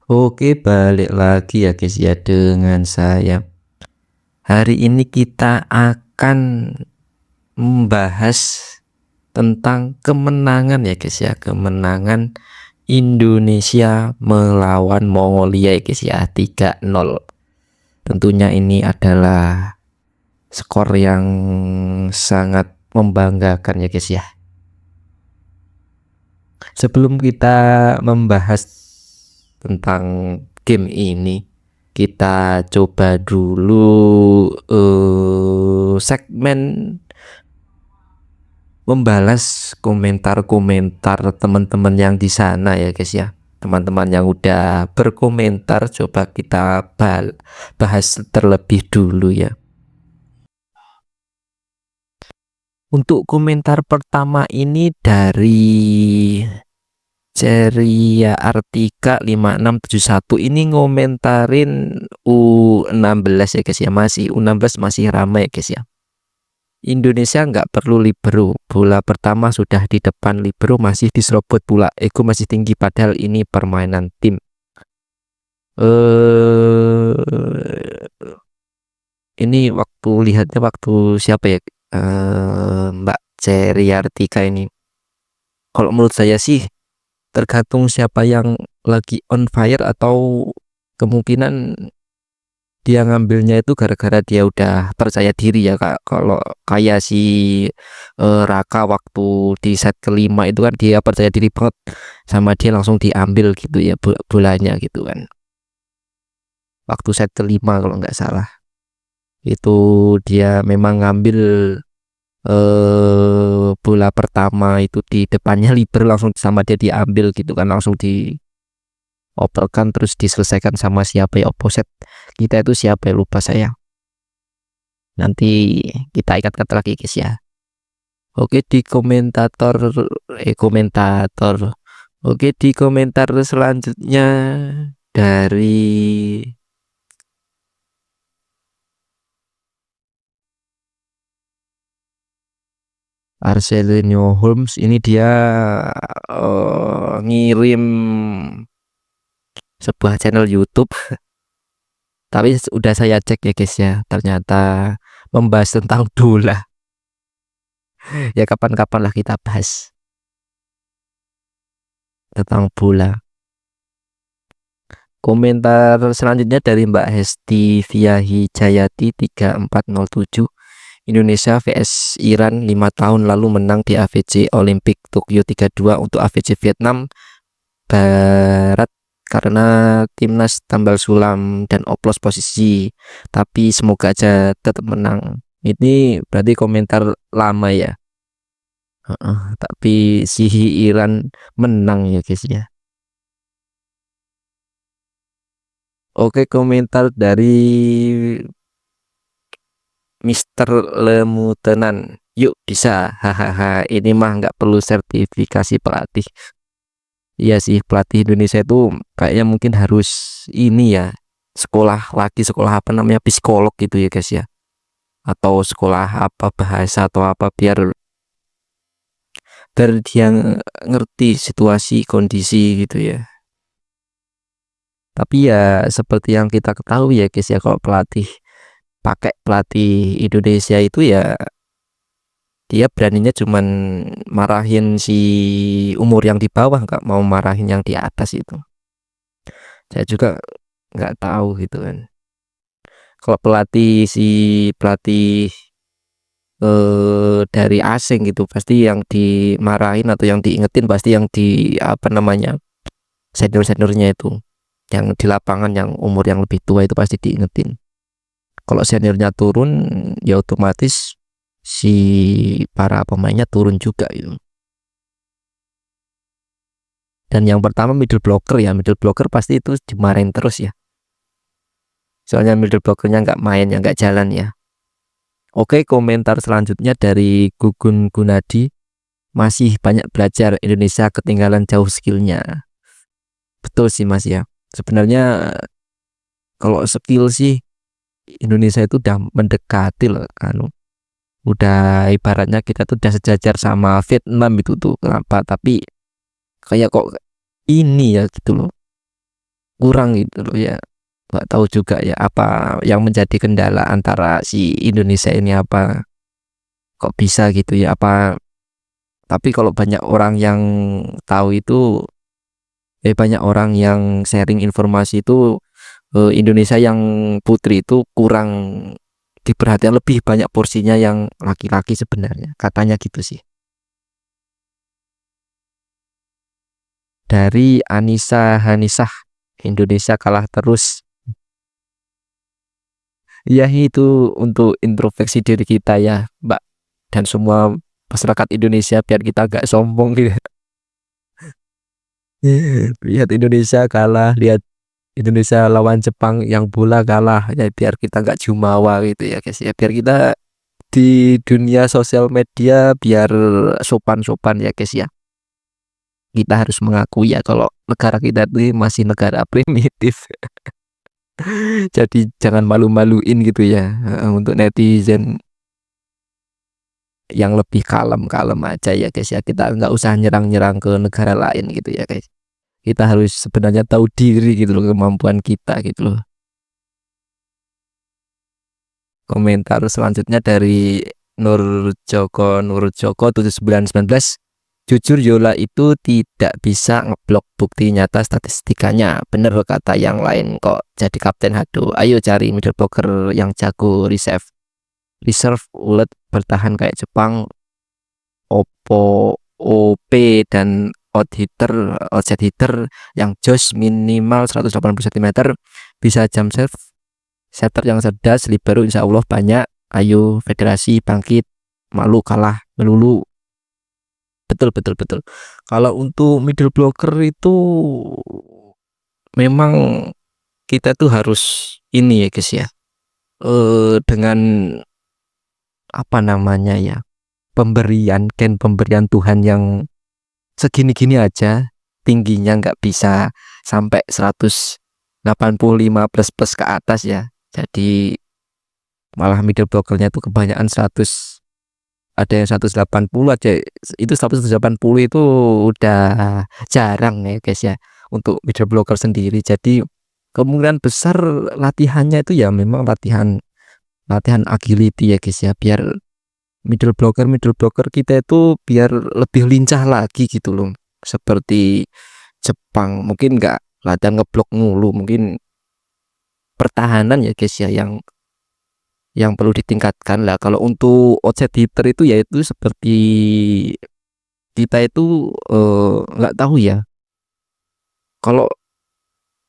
Oke, balik lagi ya guys ya dengan saya. Hari ini kita akan membahas tentang kemenangan ya guys ya, kemenangan Indonesia melawan Mongolia ya guys ya, 3-0. Tentunya ini adalah skor yang sangat membanggakan ya guys ya. Sebelum kita membahas tentang game ini, kita coba dulu segmen membalas komentar-komentar teman-teman yang di sana ya guys ya. Teman-teman yang udah berkomentar coba kita bahas terlebih dulu ya. Untuk komentar pertama ini dari Ceria Artika 5671 ini ngomentarin U16 ya guys ya, masih U16 masih ramai ya guys ya. Indonesia nggak perlu libero, bola pertama sudah di depan, libero masih diserobot pula, ego masih tinggi padahal ini permainan tim. Ini waktu lihatnya waktu siapa ya, Mbak Ceria Artika ini. Kalau menurut saya sih tergantung siapa yang lagi on fire, atau kemungkinan dia ngambilnya itu gara-gara dia udah percaya diri ya Kak. Kalau kayak si Raka waktu di set kelima itu kan dia percaya diri banget, sama dia langsung diambil gitu ya bolanya gitu kan. Waktu set kelima kalau nggak salah itu dia memang ngambil bola pertama itu di depannya libero, langsung sama dia diambil gitu kan, langsung dioperkan terus diselesaikan sama siapa ya, opposite kita itu siapa ya, lupa saya, nanti kita ingat-ingat lagi guys ya. Oke, di oke, di komentar selanjutnya dari Arsenio Holmes, ini dia ngirim sebuah channel YouTube tapi udah saya cek ya guys ya, ternyata membahas tentang bola. Ya kapan-kapan lah kita bahas tentang bola. Komentar selanjutnya dari Mbak Hesti Viahi Jayati 3407. Indonesia vs Iran 5 tahun lalu menang di AFC Olimpik Tokyo 32 untuk AFC Vietnam Barat karena timnas tambal sulam dan oplos posisi, tapi semoga aja tetap menang. Ini berarti komentar lama ya. Tapi si Iran menang ya guys ya. Oke, komentar dari Mister Lemutenan, yuk bisa, hahaha, ini mah nggak perlu sertifikasi pelatih. Iya sih, pelatih Indonesia itu kayaknya mungkin harus ini ya, sekolah apa namanya, psikolog gitu ya guys ya, atau sekolah apa bahasa atau apa, biar dia ngerti situasi kondisi gitu ya. Tapi ya seperti yang kita ketahui ya guys ya, kalau pakai pelatih Indonesia itu ya dia beraninya cuman marahin si umur yang di bawah, nggak mau marahin yang di atas itu. Saya juga nggak tahu gitu kan. Kalau pelatih dari asing gitu, pasti yang dimarahin atau yang diingetin pasti yang di apa namanya, seniornya itu, yang di lapangan yang umur yang lebih tua itu pasti diingetin. Kalau seniornya turun ya otomatis si para pemainnya turun juga gitu. Dan yang pertama middle blocker pasti itu dimarahin terus ya, soalnya middle blockernya nggak main ya, nggak jalan ya. Oke, komentar selanjutnya dari Gugun Gunadi, masih banyak belajar, Indonesia ketinggalan jauh skillnya. Betul sih mas ya, sebenarnya kalau skill sih Indonesia itu udah mendekati loh, udah ibaratnya kita tuh udah sejajar sama Vietnam itu tuh. Kenapa tapi kayak kok ini ya gitu loh, kurang gitu loh ya. Nggak tahu juga ya apa yang menjadi kendala antara si Indonesia ini, apa kok bisa gitu ya, apa tapi kalau banyak orang yang tahu itu, banyak orang yang sharing informasi itu, Indonesia yang putri itu kurang diperhatikan, lebih banyak porsinya yang laki-laki sebenarnya, katanya gitu sih. Dari Anissa Hanisah, Indonesia kalah terus. Ya itu untuk introspeksi diri kita ya Mbak, dan semua masyarakat Indonesia, biar kita gak sombong gitu. Lihat Indonesia kalah, lihat Indonesia lawan Jepang yang bola kalah ya, biar kita nggak jumawa gitu ya guys ya, biar kita di dunia sosial media biar sopan-sopan ya guys ya. Kita harus mengakui ya kalau negara kita ini masih negara primitif. Jadi jangan malu-maluin gitu ya, untuk netizen yang lebih kalem-kalem aja ya guys ya, kita nggak usah nyerang-nyerang ke negara lain gitu ya guys. Kita harus sebenarnya tahu diri gitu loh, kemampuan kita gitu loh. Komentar selanjutnya dari Nur Joko 7919. Jujur Yola itu tidak bisa ngeblok bukti nyata statistikanya. Bener kata yang lain kok jadi kapten Hado. Ayo cari middle blocker yang jago reserve ulet bertahan kayak Jepang, Oppo, OP dan outside hitter yang Josh minimal 180 cm, bisa jump serve, setter yang cerdas, libero insya Allah banyak. Ayo federasi bangkit, malu kalah melulu. Betul betul betul. Kalau untuk middle blocker itu memang kita tuh harus ini ya guys ya, dengan apa namanya ya, pemberian Tuhan yang segini-gini aja, tingginya nggak bisa sampai 185 plus plus ke atas ya. Jadi malah middle blockernya tuh kebanyakan 100, ada yang 180 aja. Itu 180 itu udah jarang ya guys ya untuk middle blocker sendiri. Jadi kemungkinan besar latihannya itu ya memang latihan agility ya guys ya, biar middle blocker kita itu biar lebih lincah lagi gitu loh, seperti Jepang. Mungkin nggak latihan ngeblok mulu, mungkin pertahanan ya guys ya yang perlu ditingkatkan lah. Kalau untuk outside hitter itu yaitu seperti kita itu nggak tahu ya, kalau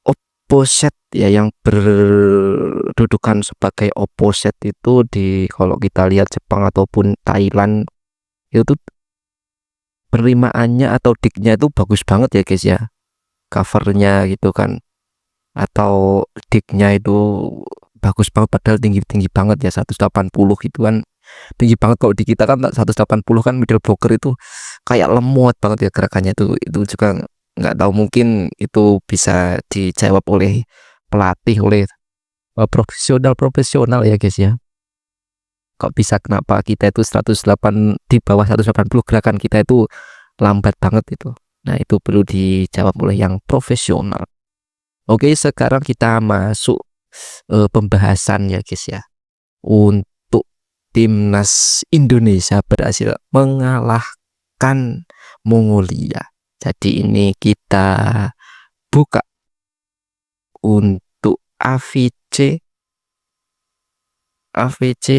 opposite ya yang berdudukan sebagai opposite itu di, kalau kita lihat Jepang ataupun Thailand itu penerimaannya atau dignya itu bagus banget ya guys ya, covernya gitu kan, atau dignya itu bagus banget, padahal tinggi banget ya 180 gitu kan, tinggi banget. Kalau di kita kan 180 kan middle blocker itu kayak lemot banget ya gerakannya itu juga nggak tahu, mungkin itu bisa dijawab oleh pelatih, oleh profesional ya guys ya, kok bisa kenapa kita itu 108, di bawah 180 gerakan kita itu lambat banget itu. Nah itu perlu dijawab oleh yang profesional. Oke, sekarang kita masuk pembahasan ya guys ya. Untuk timnas Indonesia berhasil mengalahkan Mongolia. Jadi ini kita buka untuk AFC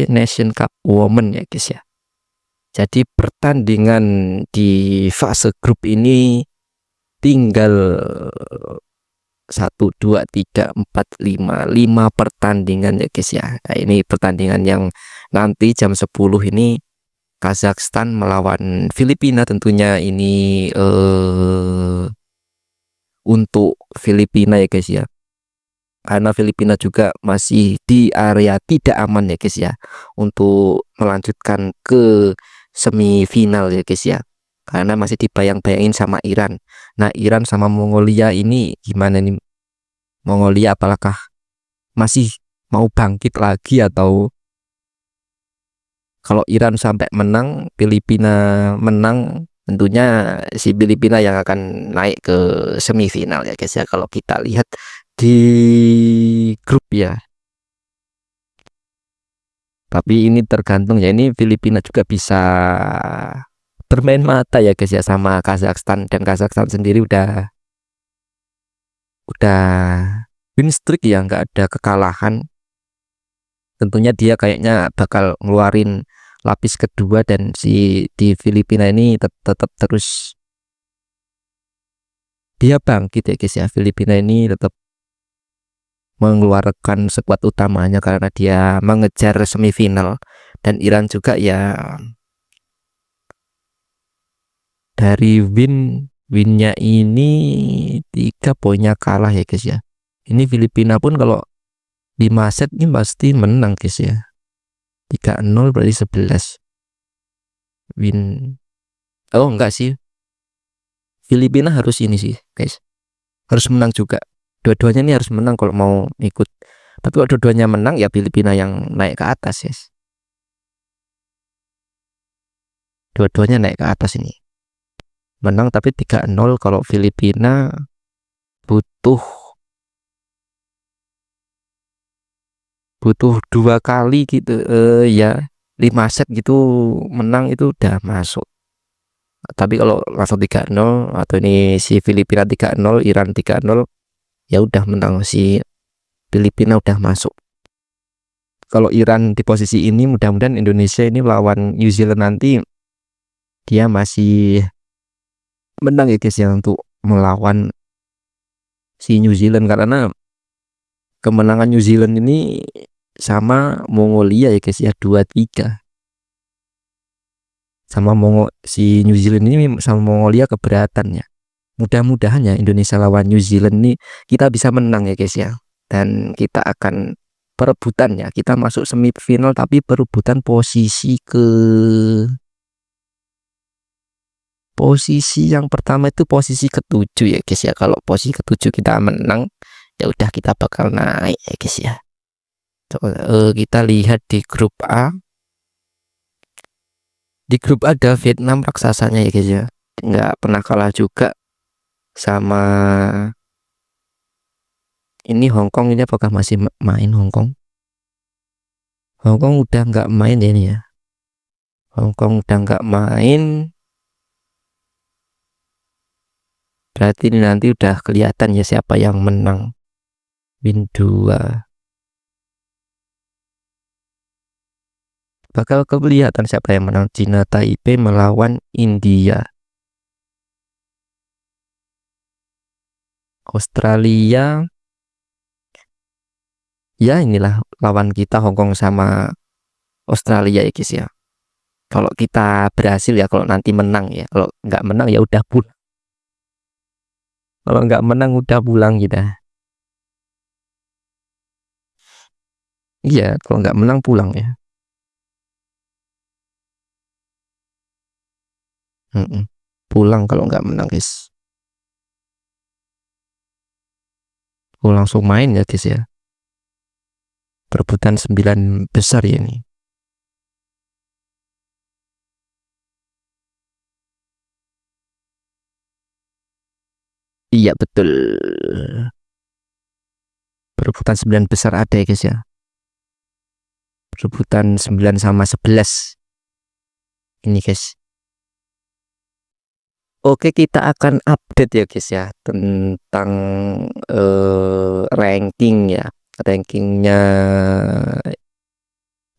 Nation Cup Women ya guys ya. Jadi pertandingan di fase grup ini tinggal 1, 2, 3, 4, 5 pertandingan ya guys ya. Nah, ini pertandingan yang nanti jam 10 ini Kazakhstan melawan Filipina. Tentunya ini untuk Filipina ya guys ya, karena Filipina juga masih di area tidak aman ya guys ya untuk melanjutkan ke semifinal ya guys ya, karena masih dibayang-bayangin sama Iran. Nah Iran sama Mongolia ini gimana nih? Mongolia apakah masih mau bangkit lagi, atau kalau Iran sampai menang, Filipina menang, tentunya si Filipina yang akan naik ke semifinal ya guys ya, kalau kita lihat di grup ya. Tapi ini tergantung ya, ini Filipina juga bisa bermain mata ya guys ya sama Kazakhstan, dan Kazakhstan sendiri udah win streak ya, nggak ada kekalahan. Tentunya dia kayaknya bakal ngeluarin lapis kedua, dan si di Filipina ini tetap terus dia bangkit ya guys ya. Filipina ini tetap mengeluarkan skuad utamanya karena dia mengejar semifinal, dan Iran juga ya dari winnya ini 3 poinnya kalah ya guys ya. Ini Filipina pun kalau 5 set ini pasti menang guys ya. 3-0 berarti 11 win. Oh enggak sih, Filipina harus ini sih guys, harus menang juga. Dua-duanya ini harus menang kalau mau ikut. Tapi kalau dua-duanya menang ya Filipina yang naik ke atas guys. Dua-duanya naik ke atas ini. Menang tapi 3-0 kalau Filipina butuh 2 kali gitu ya, 5 set gitu menang itu udah masuk. Tapi kalau langsung 3-0 atau ini si Filipina 3-0, Iran 3-0, ya udah menang si Filipina, udah masuk. Kalau Iran di posisi ini, mudah-mudahan Indonesia ini lawan New Zealand nanti dia masih menang ya guys ya, untuk melawan si New Zealand, karena kemenangan New Zealand ini sama Mongolia ya guys ya, 2-3. Sama si New Zealand ini sama Mongolia keberatan ya. Mudah-mudahan ya Indonesia lawan New Zealand ini kita bisa menang ya guys ya, dan kita akan perebutan ya, kita masuk semifinal tapi perebutan posisi yang pertama itu posisi ke-7 ya guys ya. Kalau posisi ke-7 kita menang ya udah kita bakal naik ya guys ya. Kita lihat di grup A. Di grup A ada Vietnam raksasanya ya guys ya, nggak pernah kalah juga sama ini Hong Kong. Ini apakah masih main Hong Kong? Hong Kong udah nggak main ya ini ya. Hong Kong udah nggak main. Berarti ini nanti udah kelihatan ya siapa yang menang. Win 2. Bakal kelihatan siapa yang menang. Cina Taipei melawan India. Australia. Ya inilah lawan kita, Hong Kong sama Australia ya guys ya. Kalau kita berhasil ya, kalau nanti menang ya. Kalau nggak menang ya udah pulang. Kalau nggak menang udah pulang kita. Iya, kalau nggak menang pulang ya. Pulang kalau nggak menang guys. Langsung main ya guys ya. Perebutan 9 besar ya ini. Iya betul. Perebutan 9 besar ada ya guys ya. Perebutan 9 sama 11. Ini guys. Oke, kita akan update ya guys ya tentang ranking ya. Rankingnya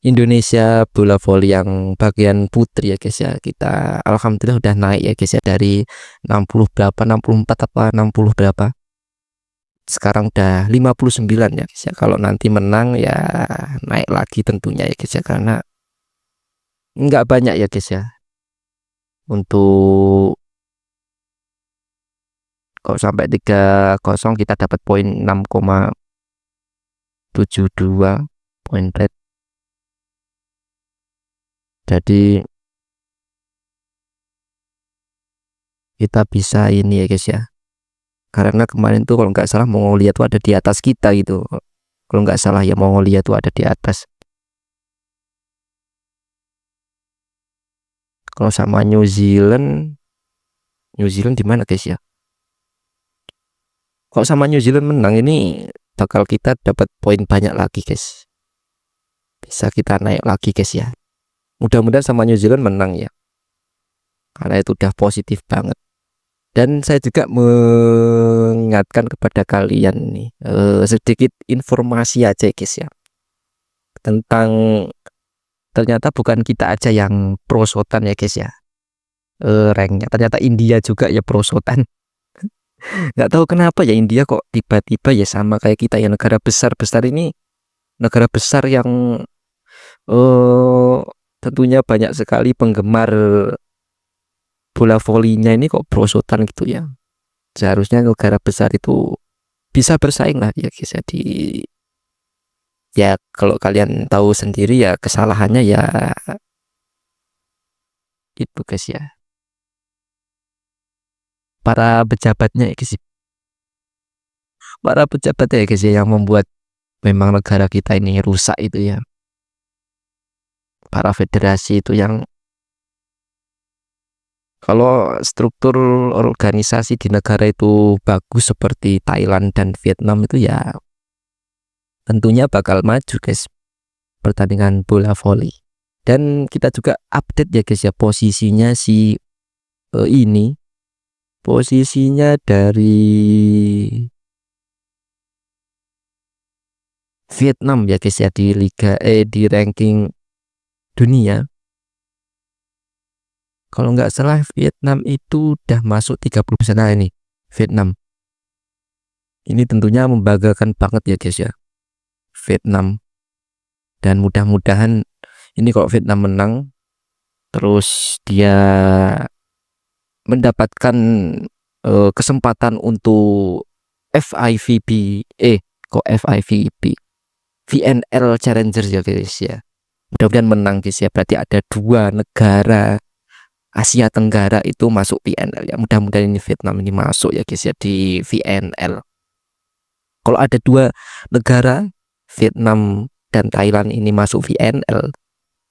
Indonesia bola voli yang bagian putri ya guys ya. Kita alhamdulillah udah naik ya guys ya, dari 60 berapa, 64 apa 60 berapa. Sekarang udah 59 ya guys ya. Kalau nanti menang ya naik lagi tentunya ya guys ya, karena nggak banyak ya guys ya. Untuk kalau sampai 3-0 kita dapat poin 6,72 poin rate. Jadi kita bisa ini ya guys ya, karena kemarin tuh kalau nggak salah Mongolia tuh ada di atas kita gitu. Kalau nggak salah ya Mongolia tuh ada di atas. Kalau sama New Zealand New Zealand di mana guys ya? Kalau sama New Zealand menang ini bakal kita dapat poin banyak lagi guys. Bisa kita naik lagi guys ya. Mudah-mudahan sama New Zealand menang ya. Karena itu udah positif banget. Dan saya juga mengingatkan kepada kalian nih sedikit informasi aja guys ya. Tentang ternyata bukan kita aja yang prosotan ya guys ya. Ranknya ternyata India juga ya prosotan. Nggak tahu kenapa ya India kok tiba-tiba ya sama kayak kita ya, negara besar-besar ini, negara besar yang tentunya banyak sekali penggemar bola volinya ini kok prosotan gitu ya. Seharusnya negara besar itu bisa bersaing lah ya guys ya, ya kalau kalian tahu sendiri ya kesalahannya ya itu guys ya, para pejabatnya ya guys, para pejabatnya ya guys ya, yang membuat memang negara kita ini rusak itu ya. Para federasi itu yang kalau struktur organisasi di negara itu bagus seperti Thailand dan Vietnam itu ya tentunya bakal maju guys pertandingan bola voli. Dan kita juga update ya guys ya posisinya si ini, posisinya dari Vietnam ya guys ya di liga di ranking dunia. Kalau nggak salah Vietnam itu udah masuk 30 besar ini Vietnam. Ini tentunya membanggakan banget ya guys ya Vietnam. Dan mudah-mudahan ini kalau Vietnam menang terus dia mendapatkan kesempatan untuk FIVB VNL Challengers ya guys ya. Mudah-mudahan menang guys ya. Berarti ada 2 negara Asia Tenggara itu masuk VNL ya. Mudah-mudahan ini Vietnam ini masuk ya guys ya di VNL. Kalau ada 2 negara Vietnam dan Thailand ini masuk VNL,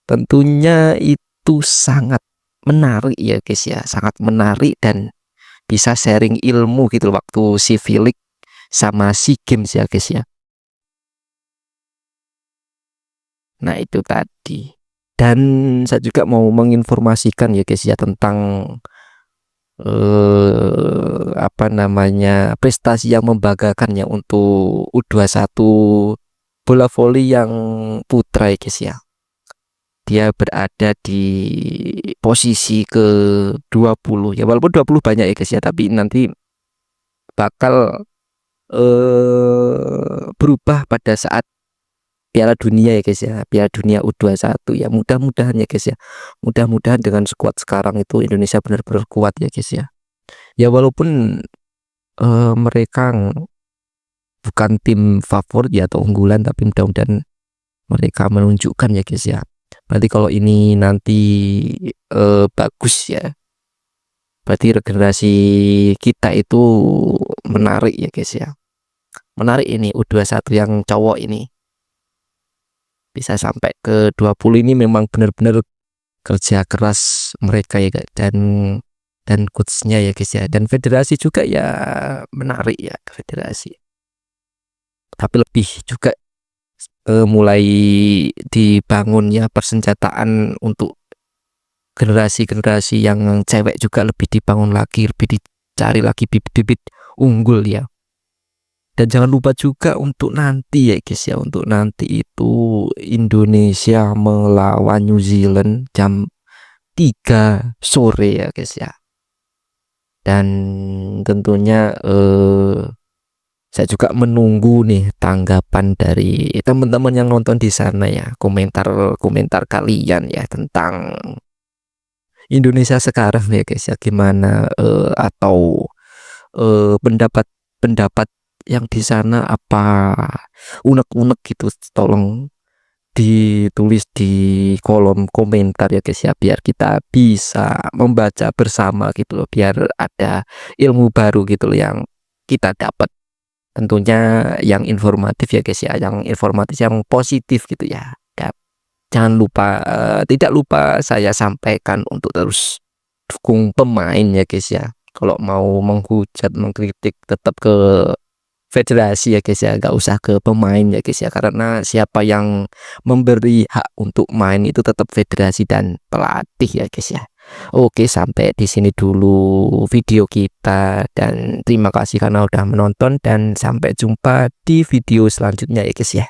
tentunya itu sangat menarik ya guys ya, sangat menarik dan bisa sharing ilmu gitu waktu si Filik sama si Games ya guys ya. Nah itu tadi. Dan saya juga mau menginformasikan ya guys ya tentang apa namanya prestasi yang membanggakan ya untuk U21 bola voli yang putra ya guys ya. Dia berada di posisi ke-20 ya, walaupun 20 banyak ya guys ya, tapi nanti bakal berubah pada saat Piala Dunia ya guys ya, Piala Dunia U21 ya. Mudah-mudahan ya guys ya, mudah-mudahan dengan skuad sekarang itu Indonesia benar-benar kuat ya guys ya. Ya walaupun mereka bukan tim favorit ya atau unggulan, tapi mudah-mudahan mereka menunjukkan ya guys ya. Berarti kalau ini nanti bagus ya, berarti regenerasi kita itu menarik ya guys ya. Menarik ini U21 yang cowok ini bisa sampai ke 20 ini memang benar-benar kerja keras mereka ya guys, dan coachnya ya guys ya, dan federasi juga ya menarik ya federasi. Tapi lebih juga mulai dibangun ya persenjataan untuk generasi-generasi yang cewek juga lebih dibangun lagi, lebih dicari lagi bibit-bibit unggul ya. Dan jangan lupa juga untuk nanti ya guys ya, untuk nanti itu Indonesia melawan New Zealand jam 3 sore ya guys ya. Dan tentunya saya juga menunggu nih tanggapan dari teman-teman yang nonton di sana ya, komentar kalian ya tentang Indonesia sekarang ya guys ya, gimana atau pendapat yang di sana apa unek-unek gitu, tolong ditulis di kolom komentar ya guys ya, biar kita bisa membaca bersama gitu loh, biar ada ilmu baru gitu loh yang kita dapat, tentunya yang informatif ya guys ya, yang informatif yang positif gitu ya. Jangan lupa tidak lupa saya sampaikan untuk terus dukung pemain ya guys ya. Kalau mau menghujat, mengkritik tetap ke federasi ya guys ya, nggak usah ke pemain ya guys ya, karena siapa yang memberi hak untuk main itu tetap federasi dan pelatih ya guys ya. Oke, sampai di sini dulu video kita dan terima kasih karena udah menonton dan sampai jumpa di video selanjutnya ya guys ya.